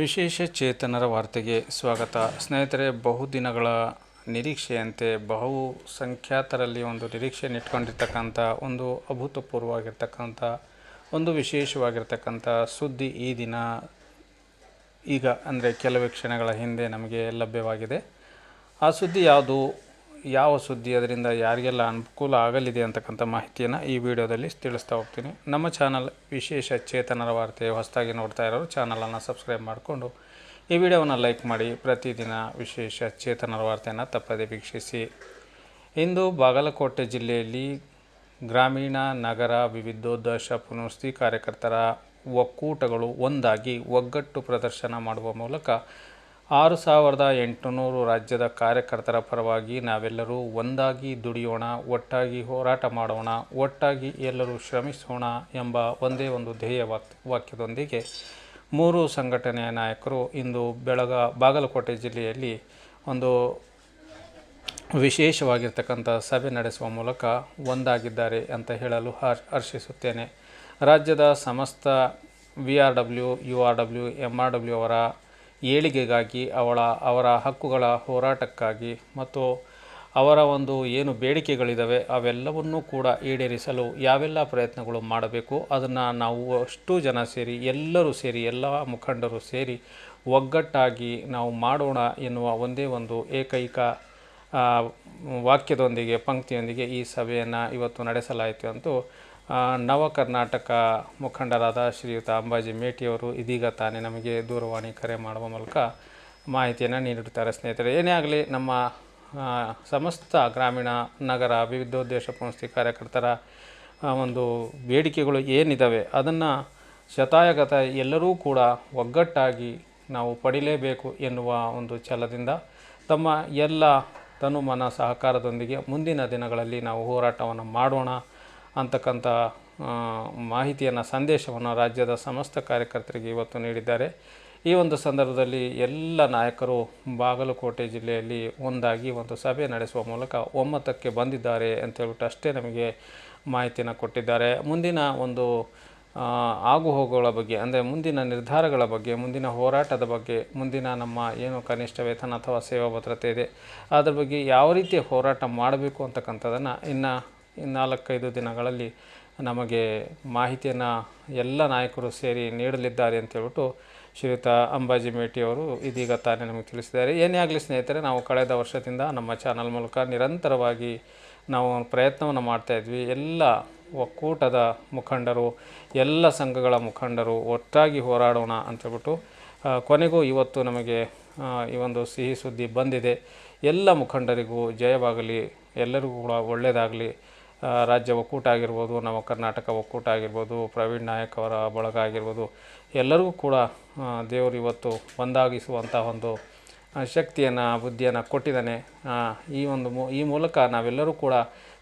ವಿಶೇಷ ಚೇತನರ ವಾರ್ತೆಗೆ ಸ್ವಾಗತ. ಸ್ನೇಹಿತರೆ, ಬಹುದಿನಗಳ ನಿರೀಕ್ಷೆಯಂತೆ ಬಹುಸಂಖ್ಯಾತರಲ್ಲಿ ಒಂದು ನಿರೀಕ್ಷೆಯನ್ನು ಇಟ್ಕೊಂಡಿರ್ತಕ್ಕಂಥ ಒಂದು ಅಭೂತಪೂರ್ವವಾಗಿರ್ತಕ್ಕಂಥ ಒಂದು ವಿಶೇಷವಾಗಿರ್ತಕ್ಕಂಥ ಸುದ್ದಿ ಈ ದಿನ ಈಗ ಅಂದರೆ ಕೆಲವೇ ಕ್ಷಣಗಳ ಹಿಂದೆ ನಮಗೆ ಲಭ್ಯವಾಗಿದೆ. ಆ ಸುದ್ದಿ ಯಾವುದು, ಯಾವ ಸುದ್ದಿ, ಅದರಿಂದ ಯಾರಿಗೆಲ್ಲ ಅನುಕೂಲ ಆಗಲಿದೆ ಅಂತಕ್ಕಂಥ ಮಾಹಿತಿಯನ್ನು ಈ ವಿಡಿಯೋದಲ್ಲಿ ತಿಳಿಸ್ತಾ ಹೋಗ್ತೀನಿ. ನಮ್ಮ ಚಾನಲ್ ವಿಶೇಷ ಚೇತನರ ವಾರ್ತೆ ಹೊಸದಾಗಿ ನೋಡ್ತಾ ಇರೋರು ಚಾನಲನ್ನು ಸಬ್ಸ್ಕ್ರೈಬ್ ಮಾಡಿಕೊಂಡು ಈ ವಿಡಿಯೋವನ್ನು ಲೈಕ್ ಮಾಡಿ ಪ್ರತಿದಿನ ವಿಶೇಷ ಚೇತನರ ವಾರ್ತೆಯನ್ನು ತಪ್ಪದೇ ವೀಕ್ಷಿಸಿ. ಇಂದು ಬಾಗಲಕೋಟೆ ಜಿಲ್ಲೆಯಲ್ಲಿ ಗ್ರಾಮೀಣ ನಗರ ವಿವಿಧೋದ್ದೇಶ ಪುನರ್ವಸತಿ ಕಾರ್ಯಕರ್ತರ ಒಕ್ಕೂಟಗಳು ಒಂದಾಗಿ ಒಗ್ಗಟ್ಟು ಪ್ರದರ್ಶನ ಮಾಡುವ ಮೂಲಕ 6800 ರಾಜ್ಯದ ಕಾರ್ಯಕರ್ತರ ಪರವಾಗಿ ನಾವೆಲ್ಲರೂ ಒಂದಾಗಿ ದುಡಿಯೋಣ, ಒಟ್ಟಾಗಿ ಹೋರಾಟ ಮಾಡೋಣ, ಒಟ್ಟಾಗಿ ಎಲ್ಲರೂ ಶ್ರಮಿಸೋಣ ಎಂಬ ಒಂದೇ ಒಂದು ಧ್ಯೇಯ ವಾಕ್ಯದೊಂದಿಗೆ 3 ಸಂಘಟನೆಯ ನಾಯಕರು ಇಂದು ಬಾಗಲಕೋಟೆ ಜಿಲ್ಲೆಯಲ್ಲಿ ಒಂದು ವಿಶೇಷವಾಗಿರ್ತಕ್ಕಂಥ ಸಭೆ ನಡೆಸುವ ಮೂಲಕ ಒಂದಾಗಿದ್ದಾರೆ ಅಂತ ಹೇಳಲು ಹರ್ಷಿಸುತ್ತೇನೆ. ರಾಜ್ಯದ ಸಮಸ್ತ VRW, URW, MRW ಅವರ ಏಳಿಗೆಗಾಗಿ, ಅವರ ಹಕ್ಕುಗಳ ಹೋರಾಟಕ್ಕಾಗಿ ಮತ್ತು ಅವರ ಒಂದು ಏನು ಬೇಡಿಕೆಗಳಿದ್ದಾವೆ ಅವೆಲ್ಲವನ್ನೂ ಕೂಡ ಈಡೇರಿಸಲು ಯಾವೆಲ್ಲ ಪ್ರಯತ್ನಗಳು ಮಾಡಬೇಕು ಅದನ್ನು ನಾವು ಅಷ್ಟು ಜನ ಸೇರಿ, ಎಲ್ಲರೂ ಸೇರಿ, ಎಲ್ಲ ಮುಖಂಡರು ಸೇರಿ ಒಗ್ಗಟ್ಟಾಗಿ ನಾವು ಮಾಡೋಣ ಎನ್ನುವ ಒಂದೇ ಒಂದು ಏಕೈಕ ವಾಕ್ಯದೊಂದಿಗೆ, ಪಂಕ್ತಿಯೊಂದಿಗೆ ಈ ಸಭೆಯನ್ನು ಇವತ್ತು ನಡೆಸಲಾಯಿತು ಅಂತೂ ನವ ಕರ್ನಾಟಕ ಮುಖಂಡರಾದ ಶ್ರೀಯುತ ಅಂಬಾಜಿ ಮೇಟಿಯವರು ಇದೀಗ ತಾನೇ ನಮಗೆ ದೂರವಾಣಿ ಕರೆ ಮಾಡುವ ಮೂಲಕ ಮಾಹಿತಿಯನ್ನು ನೀಡಿರುತ್ತಾರೆ. ಸ್ನೇಹಿತರೆ, ಏನೇ ಆಗಲಿ, ನಮ್ಮ ಸಮಸ್ತ ಗ್ರಾಮೀಣ ನಗರ ವಿವಿಧೋದ್ದೇಶ ಪುನರ್ವಸತಿ ಕಾರ್ಯಕರ್ತರ ಒಂದು ಬೇಡಿಕೆಗಳು ಏನಿದ್ದಾವೆ ಅದನ್ನು ಶತಾಯಗತ ಎಲ್ಲರೂ ಕೂಡ ಒಗ್ಗಟ್ಟಾಗಿ ನಾವು ಪಡಿಲೇಬೇಕು ಎನ್ನುವ ಒಂದು ಛಲದಿಂದ ತಮ್ಮ ಎಲ್ಲ ತನುಮನ ಸಹಕಾರದೊಂದಿಗೆ ಮುಂದಿನ ದಿನಗಳಲ್ಲಿ ನಾವು ಹೋರಾಟವನ್ನು ಮಾಡೋಣ ಅಂತಕ್ಕಂಥ ಮಾಹಿತಿಯನ್ನು, ಸಂದೇಶವನ್ನು ರಾಜ್ಯದ ಸಮಸ್ತ ಕಾರ್ಯಕರ್ತರಿಗೆ ಇವತ್ತು ನೀಡಿದ್ದಾರೆ. ಈ ಒಂದು ಸಂದರ್ಭದಲ್ಲಿ ಎಲ್ಲ ನಾಯಕರು ಬಾಗಲಕೋಟೆ ಜಿಲ್ಲೆಯಲ್ಲಿ ಒಂದಾಗಿ ಒಂದು ಸಭೆ ನಡೆಸುವ ಮೂಲಕ ಒಮ್ಮತಕ್ಕೆ ಬಂದಿದ್ದಾರೆ ಅಂತೇಳ್ಬಿಟ್ಟು ಅಷ್ಟೇ ನಮಗೆ ಮಾಹಿತಿಯನ್ನು ಕೊಟ್ಟಿದ್ದಾರೆ. ಮುಂದಿನ ಒಂದು ಆಗುಹೋಗುಗಳ ಬಗ್ಗೆ, ಅಂದರೆ ಮುಂದಿನ ನಿರ್ಧಾರಗಳ ಬಗ್ಗೆ, ಮುಂದಿನ ಹೋರಾಟದ ಬಗ್ಗೆ, ಮುಂದಿನ ನಮ್ಮ ಏನು ಕನಿಷ್ಠ ವೇತನ ಅಥವಾ ಸೇವಾ ಭದ್ರತೆ ಇದೆ ಅದರ ಬಗ್ಗೆ ಯಾವ ರೀತಿ ಹೋರಾಟ ಮಾಡಬೇಕು ಅಂತಕ್ಕಂಥದ್ದನ್ನು ಇನ್ನು 4-5 ದಿನಗಳಲ್ಲಿ ನಮಗೆ ಮಾಹಿತಿಯನ್ನು ಎಲ್ಲ ನಾಯಕರು ಸೇರಿ ನೀಡಲಿದ್ದಾರೆ ಅಂತೇಳ್ಬಿಟ್ಟು ಶ್ರೀಯುತ ಅಂಬಾಜಿ ಮೇಟಿಯವರು ಇದೀಗ ತಾನೇ ನಮಗೆ ತಿಳಿಸಿದ್ದಾರೆ. ಏನೇ ಆಗಲಿ ಸ್ನೇಹಿತರೆ, ನಾವು ಕಳೆದ ವರ್ಷದಿಂದ ನಮ್ಮ ಚಾನಲ್ ಮೂಲಕ ನಿರಂತರವಾಗಿ ನಾವು ಪ್ರಯತ್ನವನ್ನು ಮಾಡ್ತಾಯಿದ್ವಿ. ಎಲ್ಲ ಒಕ್ಕೂಟದ ಮುಖಂಡರು, ಎಲ್ಲ ಸಂಘಗಳ ಮುಖಂಡರು ಒಟ್ಟಾಗಿ ಹೋರಾಡೋಣ ಅಂತೇಳ್ಬಿಟ್ಟು ಕೊನೆಗೂ ಇವತ್ತು ನಮಗೆ ಈ ಒಂದು ಸಿಹಿ ಸುದ್ದಿ ಬಂದಿದೆ. ಎಲ್ಲ ಮುಖಂಡರಿಗೂ ಜಯವಾಗಲಿ, ಎಲ್ಲರಿಗೂ ಕೂಡ ಒಳ್ಳೆಯದಾಗಲಿ. ರಾಜ್ಯ ಒಕ್ಕೂಟ ಆಗಿರ್ಬೋದು, ನವ ಕರ್ನಾಟಕ ಒಕ್ಕೂಟ ಆಗಿರ್ಬೋದು, ಪ್ರವೀಣ್ ನಾಯಕ್ ಅವರ ಬಳಗ ಆಗಿರ್ಬೋದು, ಎಲ್ಲರಿಗೂ ಕೂಡ ದೇವರು ಇವತ್ತು ಒಂದಾಗಿಸುವಂಥ ಒಂದು ಶಕ್ತಿಯನ್ನು, ಬುದ್ಧಿಯನ್ನು ಕೊಟ್ಟಿದ್ದಾನೆ. ಈ ಮೂಲಕ ನಾವೆಲ್ಲರೂ ಕೂಡ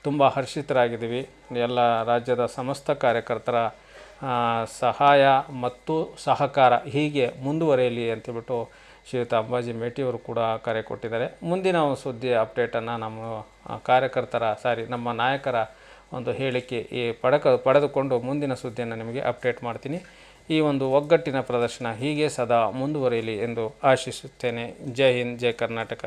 ತುಂಬ ಹರ್ಷಿತರಾಗಿದ್ದೀವಿ. ಎಲ್ಲ ರಾಜ್ಯದ ಸಮಸ್ತ ಕಾರ್ಯಕರ್ತರ ಸಹಾಯ ಮತ್ತು ಸಹಕಾರ ಹೀಗೆ ಮುಂದುವರಿಯಲಿ ಅಂತೇಳ್ಬಿಟ್ಟು ಶ್ರೀಯುತ ಅಂಬಾಜಿ ಮೇಟಿಯವರು ಕೂಡ ಕರೆ ಕೊಟ್ಟಿದ್ದಾರೆ. ಮುಂದಿನ ಸುದ್ದಿಯ ಅಪ್ಡೇಟನ್ನು ನಮ್ಮ ನಾಯಕರ ಒಂದು ಹೇಳಿಕೆ ಪಡೆದುಕೊಂಡು ಮುಂದಿನ ಸುದ್ದಿಯನ್ನು ನಿಮಗೆ ಅಪ್ಡೇಟ್ ಮಾಡ್ತೀನಿ. ಈ ಒಂದು ಒಗ್ಗಟ್ಟಿನ ಪ್ರದರ್ಶನ ಹೀಗೆ ಸದಾ ಮುಂದುವರಿಯಲಿ ಎಂದು ಆಶಿಸುತ್ತೇನೆ. ಜೈ ಹಿಂದ್, ಜೈ ಕರ್ನಾಟಕ.